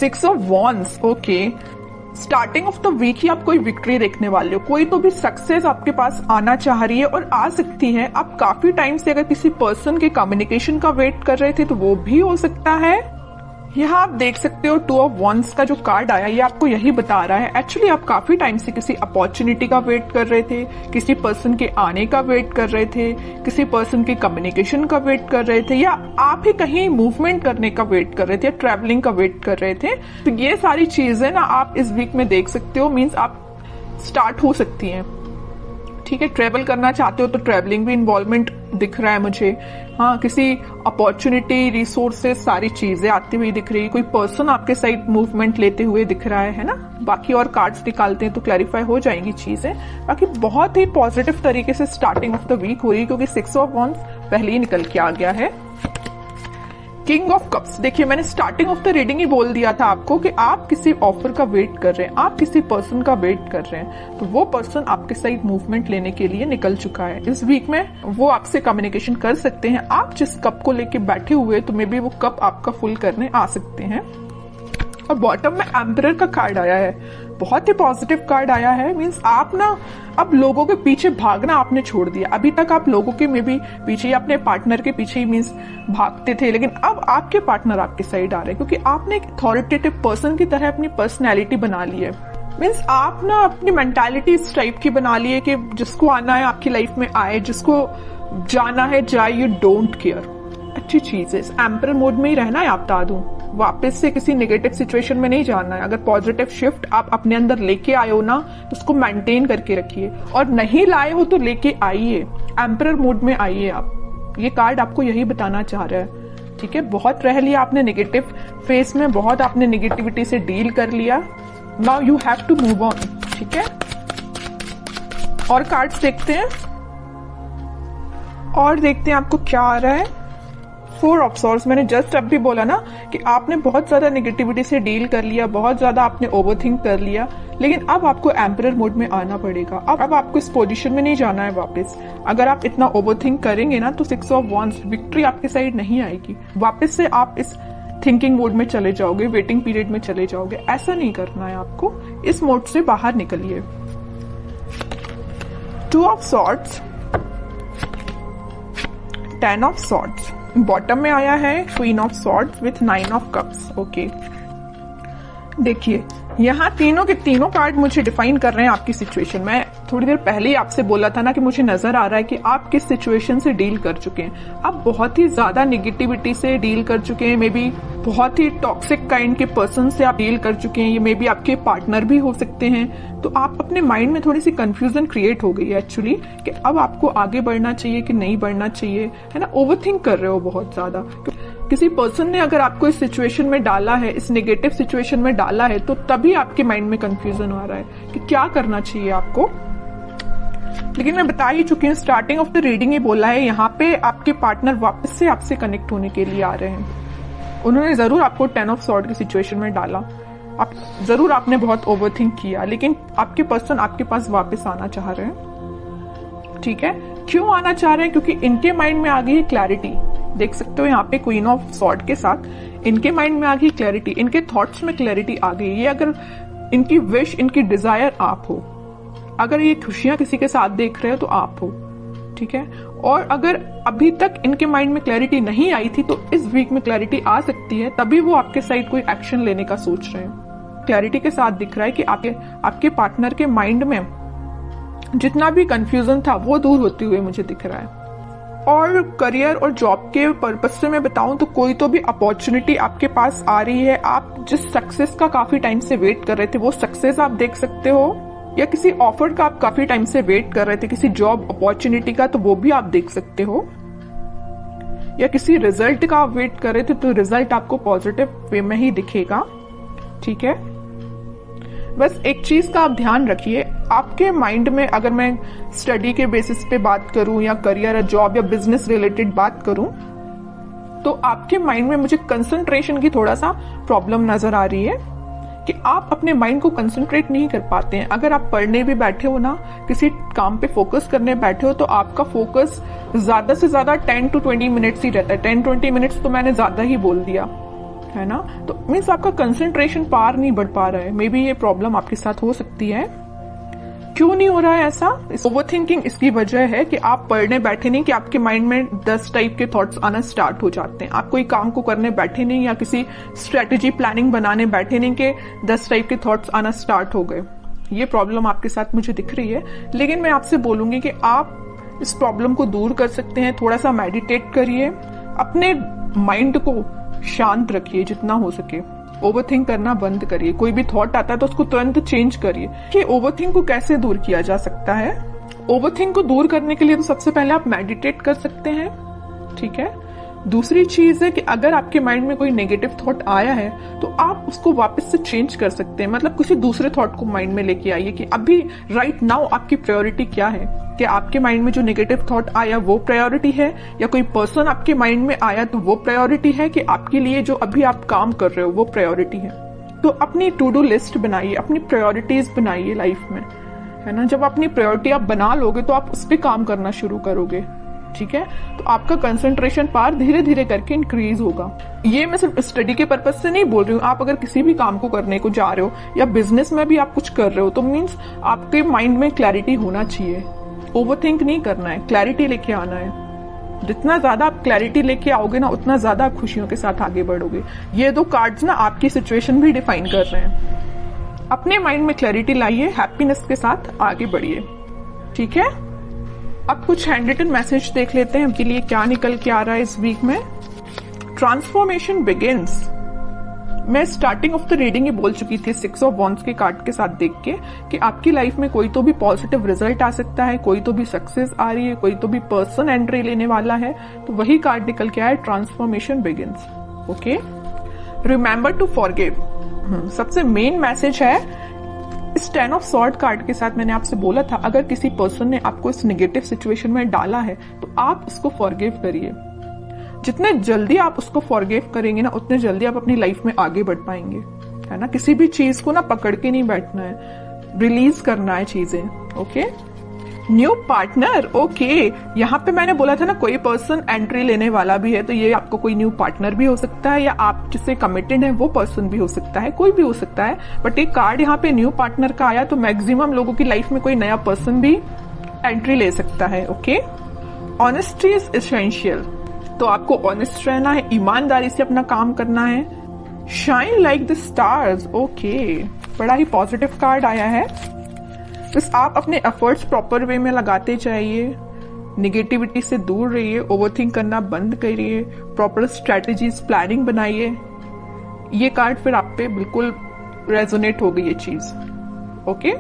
6 of wands, okay. Starting off the week ही आप कोई विक्ट्री देखने वाले हो, कोई तो भी सक्सेस आपके पास आना चाह रही है और आ सकती है। आप काफी टाइम से अगर किसी पर्सन के कम्युनिकेशन का वेट कर रहे थे तो वो भी हो सकता है। यहाँ आप देख सकते हो 2 ऑफ वॉन्ड्स का जो कार्ड आया ये आपको यही बता रहा है एक्चुअली आप काफी टाइम से किसी अपॉर्चुनिटी का वेट कर रहे थे, किसी पर्सन के आने का वेट कर रहे थे, किसी पर्सन के कम्युनिकेशन का वेट कर रहे थे, या आप ही कहीं मूवमेंट करने का वेट कर रहे थे, ट्रैवलिंग का वेट कर रहे थे। तो ये सारी चीजें ना आप इस वीक में देख सकते हो, मीन्स आप स्टार्ट हो सकती हैं। ठीक है, ट्रेवल करना चाहते हो तो ट्रेवलिंग भी इन्वॉल्वमेंट दिख रहा है मुझे। हाँ, किसी अपॉर्चुनिटी, रिसोर्सेस, सारी चीजें आती हुई दिख रही है। कोई पर्सन आपके साइड मूवमेंट लेते हुए दिख रहा है ना। बाकी और कार्ड्स निकालते हैं तो क्लैरिफाई हो जाएंगी चीजें। बाकी बहुत ही पॉजिटिव तरीके से स्टार्टिंग ऑफ द वीक हो रही है क्योंकि 6 ऑफ वॉन्ड्स पहले ही निकल के आ गया है। किंग ऑफ कप्स, देखिए मैंने स्टार्टिंग ऑफ द रीडिंग ही बोल दिया था आपको कि आप किसी ऑफर का वेट कर रहे हैं, आप किसी पर्सन का वेट कर रहे हैं, तो वो पर्सन आपके साइड मूवमेंट लेने के लिए निकल चुका है। इस वीक में वो आपसे कम्युनिकेशन कर सकते हैं। आप जिस कप को लेके बैठे हुए तो मे बी वो कप आपका फुल करने आ सकते हैं। और बॉटम में एम्परर का कार्ड आया है, बहुत ही पॉजिटिव कार्ड आया है। मींस आप ना अब लोगों के पीछे भागना आपने छोड़ दिया। अभी तक आप लोगों के में भी पीछे या अपने पार्टनर के पीछे ही मींस भागते थे, लेकिन अब आपके पार्टनर आपके साइड आ रहे हैं क्योंकि आपने एक अथॉरिटेटिव पर्सन की तरह अपनी पर्सनैलिटी बना ली है। मीन्स आप ना अपनी मेंटालिटी इस टाइप की बना ली है कि जिसको आना है आपकी लाइफ में आए, जिसको जाना है जाए, यू डोंट केयर। अच्छी चीज है, इस एम्परर मोड में ही रहना है। आप बता दूं, वापस से किसी नेगेटिव सिचुएशन में नहीं जाना है। अगर पॉजिटिव शिफ्ट आप अपने अंदर लेके आए हो ना तो उसको मेंटेन करके रखिए, और नहीं लाए हो तो लेके आइए, एम्परर मोड में आइए आप। ये कार्ड आपको यही बताना चाह रहा है। ठीक है, बहुत रह लिया आपने नेगेटिव फेस में, बहुत आपने नेगेटिविटी से डील कर लिया। Now you have to move on. ठीक है, और कार्ड्स देखते हैं और देखते हैं आपको क्या आ रहा है। 4 ऑफ सॉर्ड्स, मैंने जस्ट अब भी बोला ना कि आपने बहुत ज्यादा नेगेटिविटी से डील कर लिया, बहुत ज्यादा आपने ओवरथिंक कर लिया, लेकिन अब आपको एम्परर मोड में आना पड़ेगा। अब आपको इस पोजीशन में नहीं जाना है वापस। अगर आप इतना ओवरथिंक करेंगे ना तो 6 ऑफ वॉन्ड्स, विक्ट्री आपके साइड नहीं आएगी। वापस से आप इस थिंकिंग मोड में चले जाओगे, वेटिंग पीरियड में चले जाओगे। ऐसा नहीं करना है आपको, इस मोड से बाहर निकलिए। 2 of swords, 10 of swords, bottom में आया है queen of swords with 9 of cups. Okay, देखिए यहाँ तीनों के तीनों कार्ड मुझे डिफाइन कर रहे हैं आपकी सिचुएशन। मैं थोड़ी देर पहले ही आपसे बोला था ना कि मुझे नजर आ रहा है कि आप किस सिचुएशन से डील कर चुके हैं। आप बहुत ही ज्यादा नेगेटिविटी से डील कर चुके हैं, मे बी बहुत ही टॉक्सिक काइंड के पर्सन से आप डील कर चुके हैं। ये मे बी आपके पार्टनर भी हो सकते हैं। तो आप अपने माइंड में थोड़ी सी कंफ्यूजन क्रिएट हो गई है एक्चुअली कि अब आपको आगे बढ़ना चाहिए कि नहीं बढ़ना चाहिए, है ना। ओवरथिंक कर रहे हो बहुत ज्यादा। किसी पर्सन ने अगर आपको इस सिचुएशन में डाला है, इस नेगेटिव सिचुएशन में डाला है, तो तभी आपके माइंड में कंफ्यूजन आ रहा है कि क्या करना चाहिए आपको। लेकिन मैं बता ही चुकी हूँ, स्टार्टिंग ऑफ द रीडिंग ही बोला है, यहाँ पे आपके पार्टनर वापस से आपसे कनेक्ट होने के लिए आ रहे हैं। उन्होंने जरूर आपको 10 ऑफ सॉर्ड की सिचुएशन में डाला, आप जरूर आपने बहुत ओवरथिंक किया, लेकिन आपके पर्सन आपके पास वापस आना चाह रहे हैं। ठीक है, क्यों आना चाह रहे हैं? क्योंकि इनके माइंड में आ गई है क्लैरिटी। देख सकते हो यहाँ पे क्वीन ऑफ सॉर्ड के साथ इनके माइंड में आ गई क्लैरिटी, इनके थॉट्स में क्लैरिटी आ गई। ये अगर इनकी विश, इनकी डिजायर आप हो, अगर ये खुशियां किसी के साथ देख रहे हो तो आप हो। ठीक है, और अगर अभी तक इनके माइंड में क्लैरिटी नहीं आई थी तो इस वीक में क्लैरिटी आ सकती है, तभी वो आपके साइड कोई एक्शन लेने का सोच रहे हैं। क्लैरिटी के साथ दिख रहा है कि आपके पार्टनर के माइंड में जितना भी कंफ्यूजन था वो दूर होते हुए मुझे दिख रहा है। और करियर और जॉब के पर्पज से मैं बताऊं तो कोई तो भी अपॉर्चुनिटी आपके पास आ रही है। आप जिस सक्सेस का काफी टाइम से वेट कर रहे थे वो सक्सेस आप देख सकते हो, या किसी ऑफर का आप काफी टाइम से वेट कर रहे थे, किसी जॉब अपॉर्चुनिटी का, तो वो भी आप देख सकते हो। या किसी रिजल्ट का आप वेट कर रहे थे तो रिजल्ट आपको पॉजिटिव वे में ही दिखेगा। ठीक है, बस एक चीज का आप ध्यान रखिए, आपके माइंड में, अगर मैं स्टडी के बेसिस पे बात करूं या करियर या जॉब या बिजनेस रिलेटेड बात करूं, तो आपके माइंड में मुझे कंसंट्रेशन की थोड़ा सा प्रॉब्लम नजर आ रही है कि आप अपने माइंड को कंसंट्रेट नहीं कर पाते हैं। अगर आप पढ़ने भी बैठे हो ना, किसी काम पे फोकस करने बैठे हो, तो आपका फोकस ज्यादा से ज्यादा 10 to 20 मिनट्स ही रहता है। 10-20 मिनट्स तो मैंने ज्यादा ही बोल दिया। है ना। तो मीन्स आपका कंसंट्रेशन पार नहीं बढ़ पा रहा है, मे बी ये प्रॉब्लम आपके साथ हो सकती है। क्यों नहीं हो रहा है ऐसा? ओवर थिंकिंग इसकी वजह है कि आप पढ़ने बैठे नहीं कि आपके माइंड में 10 टाइप के थॉट्स आना स्टार्ट हो जाते हैं। आप कोई काम को करने बैठे नहीं या किसी स्ट्रेटेजी प्लानिंग बनाने बैठे नहीं कि 10 टाइप के थॉट्स आना स्टार्ट हो गए। ये प्रॉब्लम आपके साथ मुझे दिख रही है, लेकिन मैं आपसे बोलूंगी कि आप इस प्रॉब्लम को दूर कर सकते हैं। थोड़ा सा मेडिटेट करिए, अपने माइंड को शांत रखिए जितना हो सके, ओवरथिंक करना बंद करिए। कोई भी थॉट आता है तो उसको तुरंत चेंज करिए। कि ओवरथिंक को कैसे दूर किया जा सकता है? ओवरथिंक को दूर करने के लिए तो सबसे पहले आप मेडिटेट कर सकते हैं, ठीक है। दूसरी चीज है कि अगर आपके माइंड में कोई नेगेटिव थॉट आया है तो आप उसको वापस से चेंज कर सकते हैं। मतलब किसी दूसरे थॉट को माइंड में लेके आइए कि अभी राइट नाउ आपकी प्रायोरिटी क्या है। कि आपके माइंड में जो नेगेटिव थॉट आया वो प्रायोरिटी है, या कोई पर्सन आपके माइंड में आया तो वो प्रायोरिटी है, कि आपके लिए जो अभी आप काम कर रहे हो वो प्रायोरिटी है। तो अपनी टू डू लिस्ट बनाइए, अपनी प्रायोरिटीज बनाइए लाइफ में, है ना। जब अपनी प्रायोरिटी आप बना लोगे तो आप उस पर काम करना शुरू करोगे, ठीक है। तो आपका कंसंट्रेशन पावर धीरे धीरे करके इंक्रीज होगा। ये मैं सिर्फ स्टडी के पर्पज से नहीं बोल रही हूँ। आप अगर किसी भी काम को करने को जा रहे हो या बिजनेस में भी आप कुछ कर रहे हो तो मीन्स आपके माइंड में क्लैरिटी होना चाहिए। ओवरथिंक नहीं करना है, क्लैरिटी लेके आना है। जितना ज्यादा आप क्लैरिटी लेके आओगे ना उतना ज्यादा आप खुशियों के साथ आगे बढ़ोगे। ये 2 कार्ड्स ना आपकी सिचुएशन भी डिफाइन कर रहे हैं। अपने माइंड में क्लैरिटी लाइए, हैप्पीनेस के साथ आगे बढ़िए, ठीक है। अब कुछ हैंड रिटन मैसेज देख लेते हैं आपके लिए क्या निकल के आ रहा है इस वीक में। Transformation begins. मैं स्टार्टिंग ऑफ द रीडिंग ये बोल चुकी थी 6 ऑफ वॉन्ड्स के कार्ड के साथ देख के कि आपकी लाइफ में कोई तो भी पॉजिटिव रिजल्ट आ सकता है, कोई तो भी सक्सेस आ रही है, कोई तो भी पर्सन एंट्री लेने वाला है। तो वही कार्ड निकल के आया, transformation begins. Okay, remember to forgive. सबसे मेन मैसेज है इस 10 ऑफ सॉर्ड कार्ड के साथ। मैंने आपसे बोला था अगर किसी पर्सन ने आपको इस नेगेटिव सिचुएशन में डाला है तो आप उसको फॉरगिव करिए। जितने जल्दी आप उसको फॉरगिव करेंगे ना उतने जल्दी आप अपनी लाइफ में आगे बढ़ पाएंगे, है ना। किसी भी चीज को ना पकड़ के नहीं बैठना है, रिलीज करना है चीजें। Okay, new partner. ओके, यहाँ पे मैंने बोला था ना कोई पर्सन एंट्री लेने वाला भी है, तो ये आपको कोई न्यू पार्टनर भी हो सकता है, या आप जिससे कमिटेड है वो पर्सन भी हो सकता है, कोई भी हो सकता है। बट एक कार्ड यहाँ पे न्यू पार्टनर का आया तो मैक्सिमम लोगों की लाइफ में कोई नया पर्सन भी एंट्री ले सकता है। Okay, honesty is essential. तो आपको ऑनेस्ट रहना है, ईमानदारी से अपना काम करना है। Shine like the stars. Okay, बड़ा ही पॉजिटिव कार्ड आया है। बस आप अपने एफर्ट्स प्रॉपर वे में लगाते जाइए, निगेटिविटी से दूर रहिए, ओवरथिंक करना बंद करिए, प्रॉपर स्ट्रेटेजीज प्लानिंग बनाइए। ये कार्ड फिर आप पे बिल्कुल रेजोनेट हो गई ये चीज। ओके।